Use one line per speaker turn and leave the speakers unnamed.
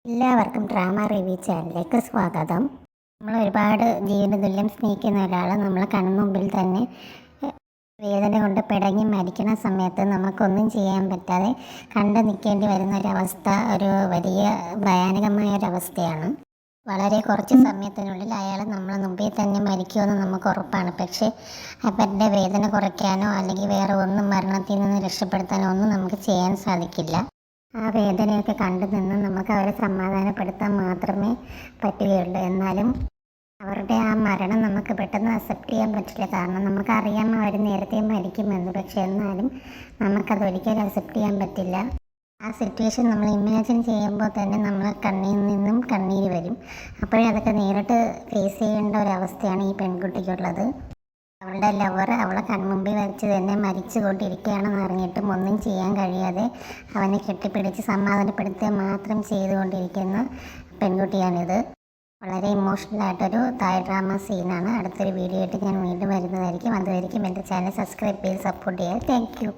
എല്ലാവർക്കും drama review ചാനലിലേക്ക് സ്വാഗതം. നമ്മൾ ഒരുപാട് ജീവന തുല്യം സ്നേഹിക്കുന്ന ഒരാൾ നമ്മളെ കൺമുമ്പിൽ തന്നെ വേദന കൊണ്ട് പിടങ്ങി മരിക്കുന്ന സമയത്ത് നമുക്കൊന്നും ചെയ്യാൻ പറ്റാതെ കണ്ടു നിൽക്കേണ്ടി വരുന്ന ഒരവസ്ഥ ഒരു വലിയ ഭയാനകമായ ഒരവസ്ഥയാണ്. വളരെ കുറച്ച് സമയത്തിനുള്ളിൽ അയാൾ നമ്മളെ മുമ്പിൽ തന്നെ മരിക്കുമെന്ന് നമുക്ക് ഉറപ്പാണ്. പക്ഷേ അവരുടെ വേദന കുറയ്ക്കാനോ അല്ലെങ്കിൽ വേറെ ഒന്നും മരണത്തിൽ നിന്ന് രക്ഷപ്പെടുത്താനോ ഒന്നും നമുക്ക് ചെയ്യാൻ സാധിക്കില്ല. ആ വേദനയൊക്കെ കണ്ടു നിന്ന് നമുക്ക് അവരെ സമാധാനപ്പെടുത്താൻ മാത്രമേ പറ്റുകയുള്ളൂ. എന്നാലും അവരുടെ ആ മരണം നമുക്ക് പെട്ടെന്ന് അക്സെപ്റ്റ് ചെയ്യാൻ പറ്റില്ല. കാരണം നമുക്കറിയാം അവർ നേരത്തെ മരിക്കുമെന്ന്. പക്ഷെ എന്നാലും നമുക്കതൊരിക്കലും അക്സെപ്റ്റ് ചെയ്യാൻ പറ്റില്ല. ആ സിറ്റുവേഷൻ നമ്മൾ ഇമാജിൻ ചെയ്യുമ്പോൾ തന്നെ നമ്മളെ കണ്ണിൽ നിന്നും കണ്ണീര് വരും. അപ്പോഴതൊക്കെ നേരിട്ട് ഫേസ് ചെയ്യേണ്ട ഒരവസ്ഥയാണ് ഈ പെൺകുട്ടിക്കുള്ളത്. അവളുടെ ലവർ അവളെ കൺമുമ്പിൽ വെച്ച് തന്നെ മരിച്ചു കൊണ്ടിരിക്കുകയാണെന്ന് അറിഞ്ഞിട്ടും ഒന്നും ചെയ്യാൻ കഴിയാതെ അവനെ കെട്ടിപ്പിടിച്ച് സമാധാനപ്പെടുത്തുക മാത്രം ചെയ്തുകൊണ്ടിരിക്കുന്ന പെൺകുട്ടിയാണിത്. വളരെ ഇമോഷണലായിട്ടൊരു തായ് ഡ്രാമ സീനാണ്. അടുത്തൊരു വീഡിയോ ആയിട്ട് ഞാൻ വീണ്ടും വരുന്നതായിരിക്കും. അതുവരെയും എൻ്റെ ചാനൽ സബ്സ്ക്രൈബ് ചെയ്ത് സപ്പോർട്ട് ചെയ്യുക. Thank you.